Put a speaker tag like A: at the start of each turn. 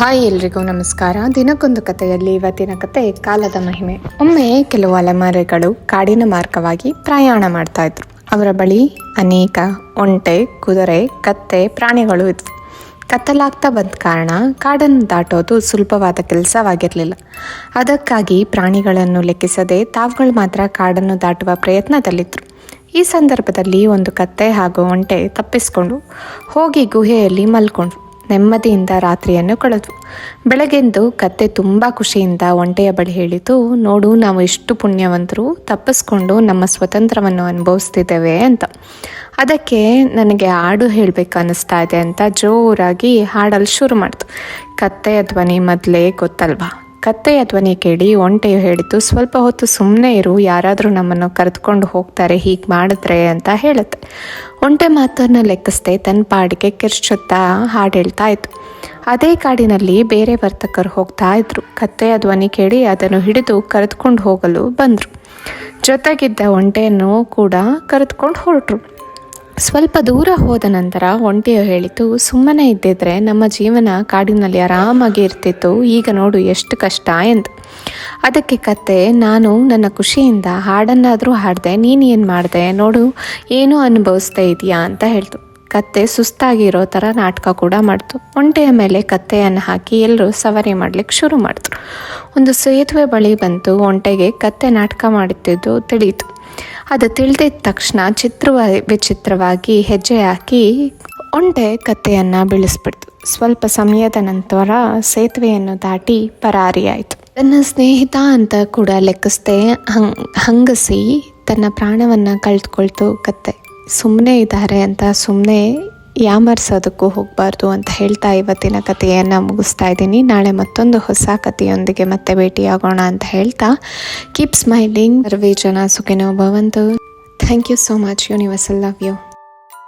A: Hi ಎಲ್ರಿಗೂ ನಮಸ್ಕಾರ. ದಿನಕ್ಕೊಂದು ಕಥೆಯಲ್ಲಿ ಇವತ್ತಿನ ಕತೆ ಕಾಲದ ಮಹಿಮೆ. ಒಮ್ಮೆ ಕೆಲವು ಅಲೆಮಾರಿಗಳು ಕಾಡಿನ ಮಾರ್ಗವಾಗಿ ಪ್ರಯಾಣ ಮಾಡ್ತಾ ಇದ್ರು. ಅವರ ಬಳಿ ಅನೇಕ ಒಂಟೆ, ಕುದುರೆ, ಕತ್ತೆ, ಪ್ರಾಣಿಗಳು ಇದ್ವು. ಕತ್ತಲಾಗ್ತಾ ಬಂದ ಕಾರಣ ಕಾಡನ್ನು ದಾಟೋದು ಸುಲಭವಾದ ಕೆಲಸವಾಗಿರಲಿಲ್ಲ. ಅದಕ್ಕಾಗಿ ಪ್ರಾಣಿಗಳನ್ನು ಲೆಕ್ಕಿಸದೆ ತಾವುಗಳು ಮಾತ್ರ ಕಾಡನ್ನು ದಾಟುವ ಪ್ರಯತ್ನದಲ್ಲಿದ್ದರು. ಈ ಸಂದರ್ಭದಲ್ಲಿ ಒಂದು ಕತ್ತೆ ಹಾಗೂ ಒಂಟೆ ತಪ್ಪಿಸ್ಕೊಂಡು ಹೋಗಿ ಗುಹೆಯಲ್ಲಿ ಮಲ್ಕೊಂಡ್ರು. ನೆಮ್ಮದಿಯಿಂದ ರಾತ್ರಿಯನ್ನು ಕಳೆದ್ವು. ಬೆಳಗ್ಗೆಂದು ಕತ್ತೆ ತುಂಬ ಖುಷಿಯಿಂದ ಒಂಟೆಯ ಬಳಿ ಹೇಳಿತು, ನೋಡು, ನಾವು ಎಷ್ಟು ಪುಣ್ಯವಂತರು, ತಪ್ಪಿಸ್ಕೊಂಡು ನಮ್ಮ ಸ್ವತಂತ್ರವನ್ನು ಅನುಭವಿಸ್ತಿದ್ದೇವೆ ಅಂತ. ಅದಕ್ಕೆ ನನಗೆ ಹಾಡು ಹೇಳಬೇಕು ಅನ್ನಿಸ್ತಾ ಇದೆ ಅಂತ ಜೋರಾಗಿ ಹಾಡಲು ಶುರು ಮಾಡ್ತು. ಕತ್ತೆಯ ಧ್ವನಿ ಮೊದಲೇ ಗೊತ್ತಲ್ವಾ. ಕತ್ತೆಯ ಧ್ವನಿ ಕೇಳಿ ಒಂಟೆಯು ಹೇಳಿತು, ಸ್ವಲ್ಪ ಹೊತ್ತು ಸುಮ್ಮನೆ ಇರು, ಯಾರಾದರೂ ನಮ್ಮನ್ನು ಕರೆದುಕೊಂಡು ಹೋಗ್ತಾರೆ ಹೀಗೆ ಮಾಡಿದ್ರೆ ಅಂತ ಹೇಳುತ್ತೆ. ಒಂಟೆ ಮಾತನ್ನು ಲೆಕ್ಕಿಸದೆ ತನ್ನ ಪಾಡಿಗೆ ಕಿರ್ಚುತ್ತಾ ಹಾಡು ಹೇಳ್ತಾ ಇತ್ತು. ಅದೇ ಕಾಡಿನಲ್ಲಿ ಬೇರೆ ವರ್ತಕರು ಹೋಗ್ತಾ ಇದ್ರು. ಕತ್ತೆಯ ಧ್ವನಿ ಕೇಳಿ ಅದನ್ನು ಹಿಡಿದು ಕರೆದುಕೊಂಡು ಹೋಗಲು ಬಂದರು. ಜೊತೆಗಿದ್ದ ಒಂಟೆಯನ್ನು ಕೂಡ ಕರೆದುಕೊಂಡು ಹೊರಟರು. ಸ್ವಲ್ಪ ದೂರ ಹೋದ ನಂತರ ಒಂಟೆಯು ಹೇಳಿತು, ಸುಮ್ಮನೆ ಇದ್ದಿದ್ರೆ ನಮ್ಮ ಜೀವನ ಕಾಡಿನಲ್ಲಿ ಆರಾಮಾಗಿ ಇರ್ತಿತ್ತು, ಈಗ ನೋಡು ಎಷ್ಟು ಕಷ್ಟ ಎಂದು. ಅದಕ್ಕೆ ಕತ್ತೆ, ನಾನು ನನ್ನ ಖುಷಿಯಿಂದ ಹಾಡನ್ನಾದರೂ ಹಾಡಿದೆ, ನೀನು ಏನು ಮಾಡಿದೆ ನೋಡು, ಏನೂ ಅನುಭವಿಸ್ತಾ ಇದೆಯಾ ಅಂತ ಹೇಳ್ತು. ಕತ್ತೆ ಸುಸ್ತಾಗಿರೋ ಥರ ನಾಟಕ ಕೂಡ ಮಾಡ್ತು. ಒಂಟೆಯ ಮೇಲೆ ಕತ್ತೆಯನ್ನು ಹಾಕಿ ಎಲ್ಲರೂ ಸವಾರಿ ಮಾಡಲಿಕ್ಕೆ ಶುರು ಮಾಡಿದ್ರು. ಒಂದು ಸೇತುವೆ ಬಳಿ ಬಂತು. ಒಂಟೆಗೆ ಕತ್ತೆ ನಾಟಕ ಮಾಡುತ್ತಿದ್ದು ತಿಳಿಯಿತು. ಅದು ತಿಳಿದಿದ್ದ ತಕ್ಷಣ ವಿಚಿತ್ರವಾಗಿ ಹೆಜ್ಜೆ ಹಾಕಿ ಒಂಟೆ ಕತ್ತೆಯನ್ನು ಬೀಳಿಸ್ಬಿಡ್ತು. ಸ್ವಲ್ಪ ಸಮಯದ ನಂತರ ಸೇತುವೆಯನ್ನು ದಾಟಿ ಪರಾರಿಯಾಯಿತು. ತನ್ನ ಸ್ನೇಹಿತ ಅಂತ ಕೂಡ ಲೆಕ್ಕಿಸದೆ ಹಂಗಸಿ ತನ್ನ ಪ್ರಾಣವನ್ನು ಕಳೆದುಕೊಳ್ತು ಕತ್ತೆ. ಸುಮ್ಮನೆ ಇದ್ದಾರೆ ಅಂತ ಸುಮ್ಮನೆ ಯಾಮರ್ಸೋದಕ್ಕೂ ಹೋಗಬಾರ್ದು ಅಂತ ಹೇಳ್ತಾ ಇವತ್ತಿನ ಕಥೆಯನ್ನು ಮುಗಿಸ್ತಾ ಇದ್ದೀನಿ. ನಾಳೆ ಮತ್ತೊಂದು ಹೊಸ ಕಥೆಯೊಂದಿಗೆ ಮತ್ತೆ ಭೇಟಿಯಾಗೋಣ ಅಂತ ಹೇಳ್ತಾ, ಕೀಪ್ ಸ್ಮೈಲಿಂಗ್, ಸರ್ವೇ ಜನ ಸುಖಿನೋ ಭವಂತು. Thank you so much. Universal love you.